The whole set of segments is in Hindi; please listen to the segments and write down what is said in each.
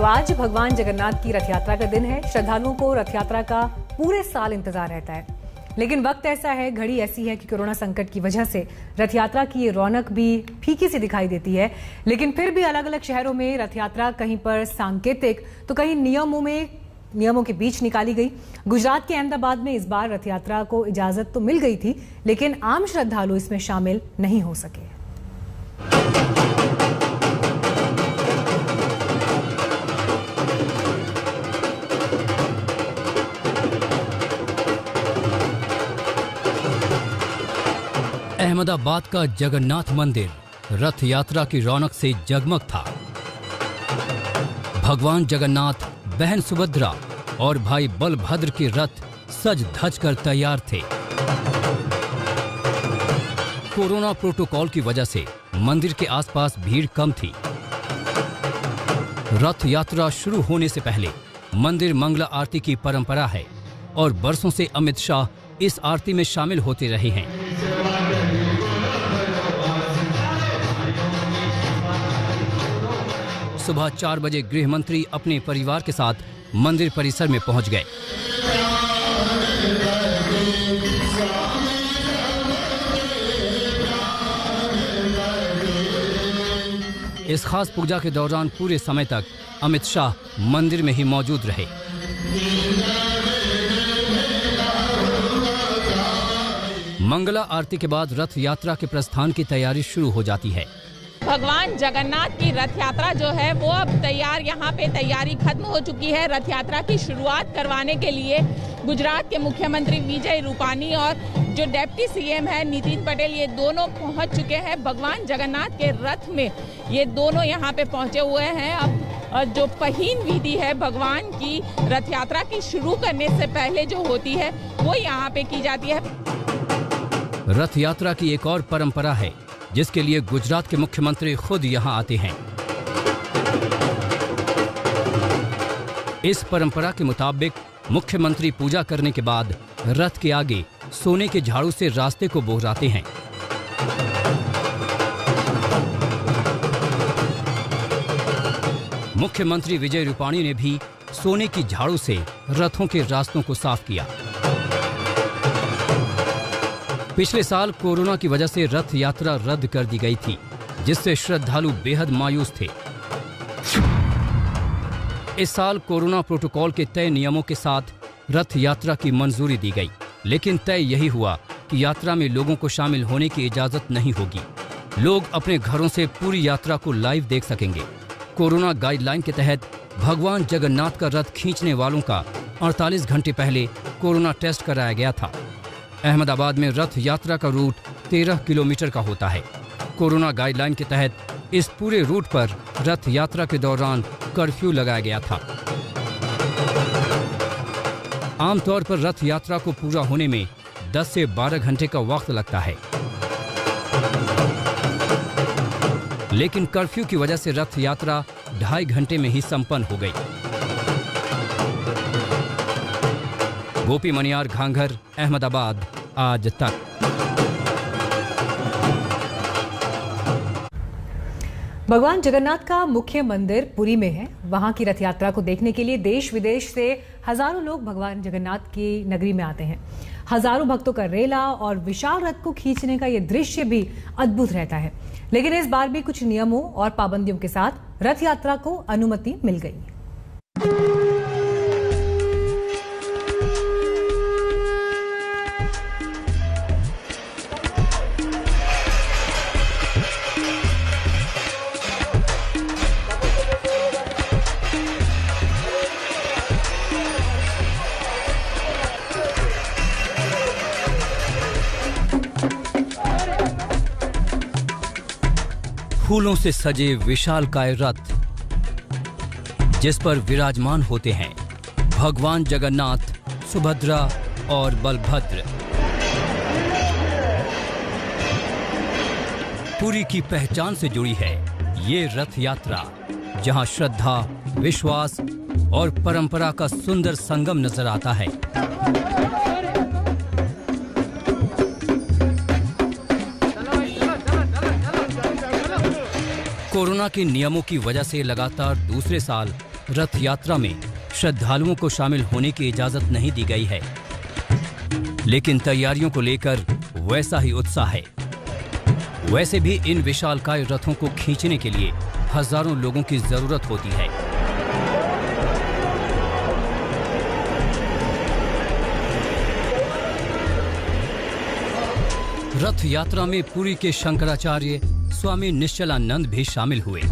आज भगवान जगन्नाथ की रथ यात्रा का दिन है। श्रद्धालुओं को रथ यात्रा का पूरे साल इंतजार रहता है, लेकिन वक्त ऐसा है, घड़ी ऐसी है कि कोरोना संकट की वजह से रथ यात्रा की ये रौनक भी फीकी सी दिखाई देती है। लेकिन फिर भी अलग अलग शहरों में रथ यात्रा कहीं पर सांकेतिक तो कहीं नियमों के बीच निकाली गई। गुजरात के अहमदाबाद में इस बार रथ यात्रा को इजाजत तो मिल गई थी, लेकिन आम श्रद्धालु इसमें शामिल नहीं हो सके। अहमदाबाद का जगन्नाथ मंदिर रथ यात्रा की रौनक से जगमग था। भगवान जगन्नाथ, बहन सुभद्रा और भाई बलभद्र के रथ सज धज कर तैयार थे। कोरोना प्रोटोकॉल की वजह से मंदिर के आसपास भीड़ कम थी। रथ यात्रा शुरू होने से पहले मंदिर मंगला आरती की परंपरा है और बरसों से अमित शाह इस आरती में शामिल होते रहे हैं। सुबह 4 बजे गृह मंत्री अपने परिवार के साथ मंदिर परिसर में पहुंच गए। इस खास पूजा के दौरान पूरे समय तक अमित शाह मंदिर में ही मौजूद रहे। मंगला आरती के बाद रथ यात्रा के प्रस्थान की तैयारी शुरू हो जाती है। भगवान जगन्नाथ की रथ यात्रा जो है वो अब तैयार, यहाँ पे तैयारी खत्म हो चुकी है। रथ यात्रा की शुरुआत करवाने के लिए गुजरात के मुख्यमंत्री विजय रूपानी और जो डिप्टी सीएम है नितिन पटेल, ये दोनों पहुंच चुके हैं भगवान जगन्नाथ के रथ में। ये दोनों यहाँ पे पहुंचे हुए हैं। अब जो पहिन विधि है भगवान की रथ यात्रा की शुरू करने से पहले जो होती है वो यहाँ पे की जाती है। रथ यात्रा की एक और परंपरा है जिसके लिए गुजरात के मुख्यमंत्री खुद यहां आते हैं। इस परंपरा के मुताबिक मुख्यमंत्री पूजा करने के बाद रथ के आगे सोने के झाड़ू से रास्ते को बोहराते हैं। मुख्यमंत्री विजय रूपाणी ने भी सोने की झाड़ू से रथों के रास्तों को साफ किया। पिछले साल कोरोना की वजह से रथ यात्रा रद्द कर दी गई थी, जिससे श्रद्धालु बेहद मायूस थे। इस साल कोरोना प्रोटोकॉल के तय नियमों के साथ रथ यात्रा की मंजूरी दी गई, लेकिन तय यही हुआ कि यात्रा में लोगों को शामिल होने की इजाजत नहीं होगी। लोग अपने घरों से पूरी यात्रा को लाइव देख सकेंगे। कोरोना गाइडलाइन के तहत भगवान जगन्नाथ का रथ खींचने वालों का 48 घंटे पहले कोरोना टेस्ट कराया गया था। अहमदाबाद में रथ यात्रा का रूट 13 किलोमीटर का होता है। कोरोना गाइडलाइन के तहत इस पूरे रूट पर रथ यात्रा के दौरान कर्फ्यू लगाया गया था। आमतौर पर रथ यात्रा को पूरा होने में 10 से 12 घंटे का वक्त लगता है, लेकिन कर्फ्यू की वजह से रथ यात्रा 2.5 घंटे में ही संपन्न हो गई। गोपी मनियार, घांघर, अहमदाबाद, आज तक। भगवान जगन्नाथ का मुख्य मंदिर पुरी में है। वहां की रथ यात्रा को देखने के लिए देश विदेश से हजारों लोग भगवान जगन्नाथ की नगरी में आते हैं। हजारों भक्तों का रेला और विशाल रथ को खींचने का यह दृश्य भी अद्भुत रहता है। लेकिन इस बार भी कुछ नियमों और पाबंदियों के साथ रथ यात्रा को अनुमति मिल गई। फूलों से सजे विशालकाय रथ जिस पर विराजमान होते हैं भगवान जगन्नाथ, सुभद्रा और बलभद्र। पुरी की पहचान से जुड़ी है ये रथ यात्रा, जहां श्रद्धा, विश्वास और परंपरा का सुंदर संगम नजर आता है। कोरोना के नियमों की वजह से लगातार दूसरे साल रथ यात्रा में श्रद्धालुओं को शामिल होने की इजाजत नहीं दी गई है, लेकिन तैयारियों को लेकर वैसा ही उत्साह है। वैसे भी इन विशालकाय रथों को खींचने के लिए हजारों लोगों की जरूरत होती है। रथ यात्रा में पुरी के शंकराचार्य स्वामी निश्चलानंद भी शामिल हुए।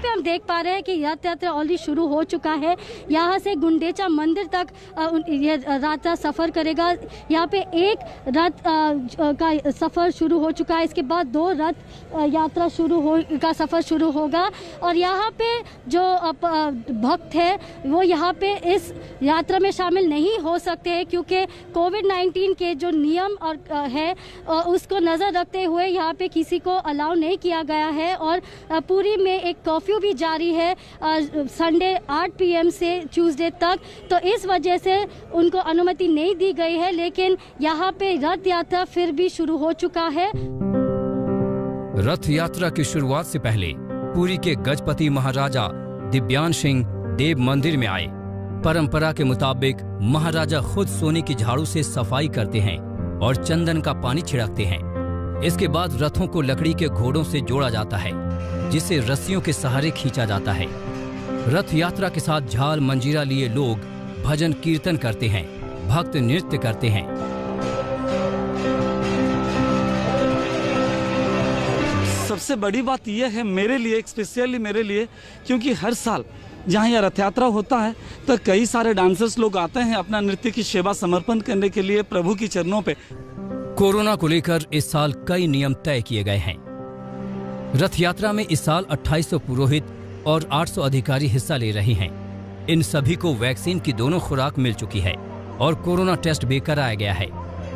हम देख पा रहे हैं कि रथ यात्रा ऑलरेडी शुरू हो चुका है। यहाँ से गुंडेचा मंदिर तक ये यात्रा सफ़र करेगा। यहाँ पे एक रथ का सफ़र शुरू हो चुका है, इसके बाद 2 रथ यात्रा का सफ़र शुरू होगा। और यहाँ पे जो भक्त है वो यहाँ पे इस यात्रा में शामिल नहीं हो सकते हैं, क्योंकि कोविड-19 के जो नियम और है उसको नज़र रखते हुए यहाँ पे किसी को अलाउ नहीं किया गया है। और पुरी में एक कर्फ्यू भी जारी है संडे 8 PM से ट्यूसडे तक, तो इस वजह से उनको अनुमति नहीं दी गई है। लेकिन यहाँ पे रथ यात्रा फिर भी शुरू हो चुका है। रथ यात्रा की शुरुआत से पहले पुरी के गजपति महाराजा दिव्यान सिंह देव मंदिर में आए। परंपरा के मुताबिक महाराजा खुद सोने की झाड़ू से सफाई करते हैं और चंदन का पानी छिड़कते हैं। इसके बाद रथों को लकड़ी के घोड़ों से जोड़ा जाता है, जिसे रस्सियों के सहारे खींचा जाता है। रथ यात्रा के साथ झाल मंजीरा लिए लोग भजन कीर्तन करते हैं, भक्त नृत्य करते हैं। सबसे बड़ी बात यह है मेरे लिए, स्पेशली मेरे लिए, क्योंकि हर साल जहाँ यह रथ यात्रा होता है तो कई सारे डांसर्स लोग आते हैं अपना नृत्य की सेवा समर्पण करने के लिए प्रभु की चरणों पे। कोरोना को लेकर इस साल कई नियम तय किए गए हैं। रथ यात्रा में इस साल 2800 पुरोहित और 800 अधिकारी हिस्सा ले रहे हैं। इन सभी को वैक्सीन की दोनों खुराक मिल चुकी है और कोरोना टेस्ट भी कराया गया है।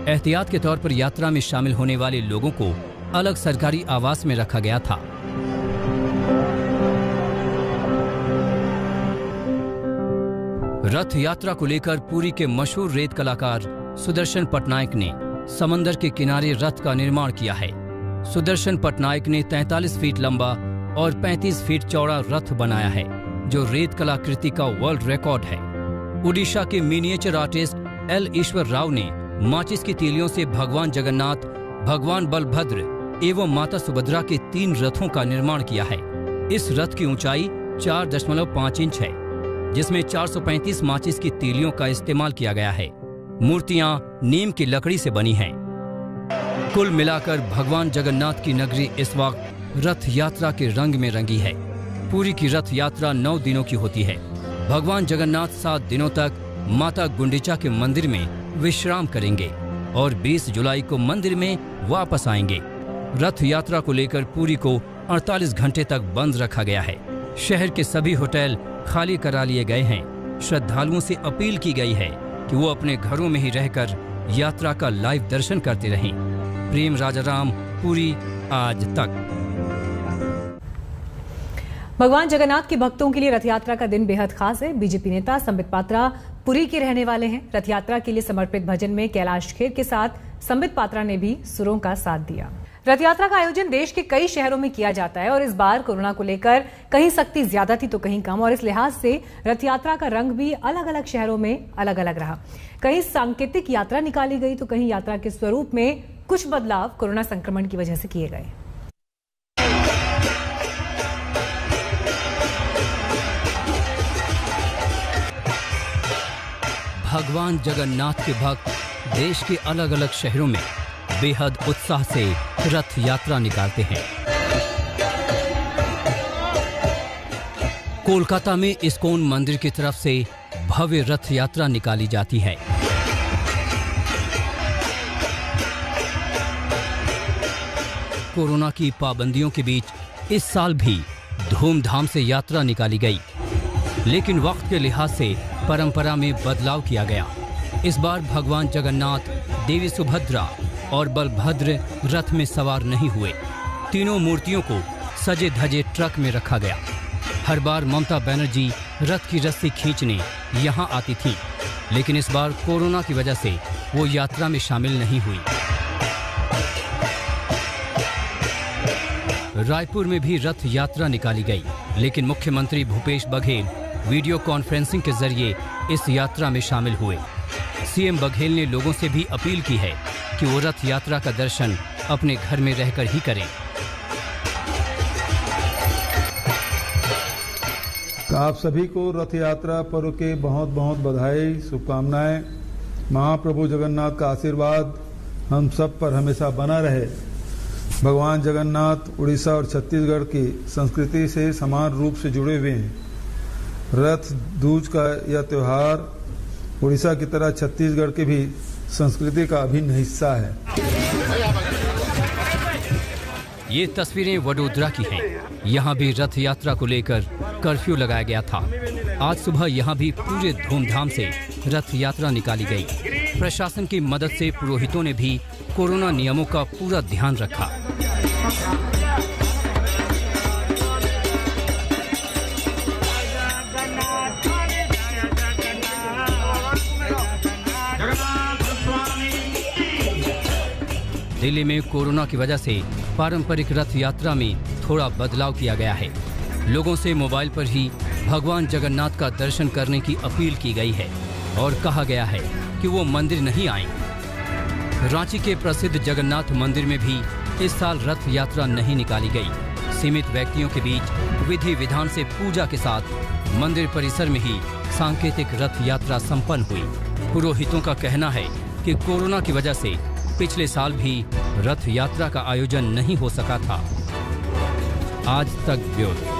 एहतियात के तौर पर यात्रा में शामिल होने वाले लोगों को अलग सरकारी आवास में रखा गया था। रथ यात्रा को लेकर पुरी के मशहूर रेत कलाकार सुदर्शन पटनायक ने समंदर के किनारे रथ का निर्माण किया है। सुदर्शन पटनायक ने 43 फीट लंबा और 35 फीट चौड़ा रथ बनाया है, जो रेत कलाकृति का वर्ल्ड रिकॉर्ड है। उड़ीसा के मिनिएचर आर्टिस्ट एल ईश्वर राव ने माचिस की तीलियों से भगवान जगन्नाथ, भगवान बलभद्र एवं माता सुभद्रा के 3 रथों का निर्माण किया है। इस रथ की ऊंचाई 4.5 इंच है, जिसमें 435 माचिस की तीलियों का इस्तेमाल किया गया है। मूर्तियां नीम की लकड़ी से बनी हैं। कुल मिलाकर भगवान जगन्नाथ की नगरी इस वक्त रथ यात्रा के रंग में रंगी है। पुरी की रथ यात्रा 9 दिनों की होती है। भगवान जगन्नाथ 7 दिनों तक माता गुंडिचा के मंदिर में विश्राम करेंगे और 20 जुलाई को मंदिर में वापस आएंगे। रथ यात्रा को लेकर पुरी को 48 घंटे तक बंद रखा गया है। शहर के सभी होटल खाली करा लिए गए हैं। श्रद्धालुओं से अपील की गई है कि वो अपने घरों में ही रहकर यात्रा का लाइव दर्शन करते रहें। प्रेम राजाराम, पुरी आज तक। भगवान जगन्नाथ के भक्तों के लिए रथ यात्रा का दिन बेहद खास है। बीजेपी नेता संबित पात्रा पुरी के रहने वाले हैं। रथ यात्रा के लिए समर्पित भजन में कैलाश खेर के साथ संबित पात्रा ने भी सुरों का साथ दिया। रथ यात्रा का आयोजन देश के कई शहरों में किया जाता है और इस बार कोरोना को लेकर कहीं सख्ती ज्यादा थी तो कहीं कम, और इस लिहाज से रथ यात्रा का रंग भी अलग अलग शहरों में अलग अलग रहा। कहीं सांकेतिक यात्रा निकाली गई तो कहीं यात्रा के स्वरूप में कुछ बदलाव कोरोना संक्रमण की वजह से किए गए। भगवान जगन्नाथ के भक्त देश के अलग अलग शहरों में बेहद उत्साह से रथ यात्रा निकालते हैं। कोलकाता में इस्कॉन मंदिर की तरफ से भव्य रथ यात्रा निकाली जाती है। कोरोना की पाबंदियों के बीच इस साल भी धूमधाम से यात्रा निकाली गई, लेकिन वक्त के लिहाज से परंपरा में बदलाव किया गया। इस बार भगवान जगन्नाथ, देवी सुभद्रा और बलभद्र रथ में सवार नहीं हुए। तीनों मूर्तियों को सजे धजे ट्रक में रखा गया। हर बार ममता बनर्जी रथ की रस्सी खींचने यहां आती थी, लेकिन इस बार कोरोना की वजह से वो यात्रा में शामिल नहीं हुई। रायपुर में भी रथ यात्रा निकाली गई, लेकिन मुख्यमंत्री भूपेश बघेल वीडियो कॉन्फ्रेंसिंग के जरिए इस यात्रा में शामिल हुए। सीएम बघेल ने लोगों से भी अपील की है कि वो रथ यात्रा का दर्शन अपने घर में रहकर ही करें। आप सभी को रथ यात्रा पर्व के बहुत बहुत बधाई, शुभकामनाएं। महाप्रभु जगन्नाथ का आशीर्वाद हम सब पर हमेशा बना रहे। भगवान जगन्नाथ उड़ीसा और छत्तीसगढ़ की संस्कृति से समान रूप से जुड़े हुए हैं। रथ दूज का यह त्योहार उड़ीसा की तरह छत्तीसगढ़ की भी संस्कृति का अभिन्न हिस्सा है। ये तस्वीरें वडोदरा की हैं। यहाँ भी रथ यात्रा को लेकर कर्फ्यू लगाया गया था। आज सुबह यहाँ भी पूरे धूमधाम से रथ यात्रा निकाली गई। प्रशासन की मदद से पुरोहितों ने भी कोरोना नियमों का पूरा ध्यान रखा। दिल्ली में कोरोना की वजह से पारंपरिक रथ यात्रा में थोड़ा बदलाव किया गया है। लोगों से मोबाइल पर ही भगवान जगन्नाथ का दर्शन करने की अपील की गई है और कहा गया है कि वो मंदिर नहीं आएं। रांची के प्रसिद्ध जगन्नाथ मंदिर में भी इस साल रथ यात्रा नहीं निकाली गई। सीमित व्यक्तियों के बीच विधि विधान से पूजा के साथ मंदिर परिसर में ही सांकेतिक रथ यात्रा संपन्न हुई। पुरोहितों का कहना है कि कोरोना की वजह से पिछले साल भी रथ यात्रा का आयोजन नहीं हो सका था। आज तक ब्यूरो।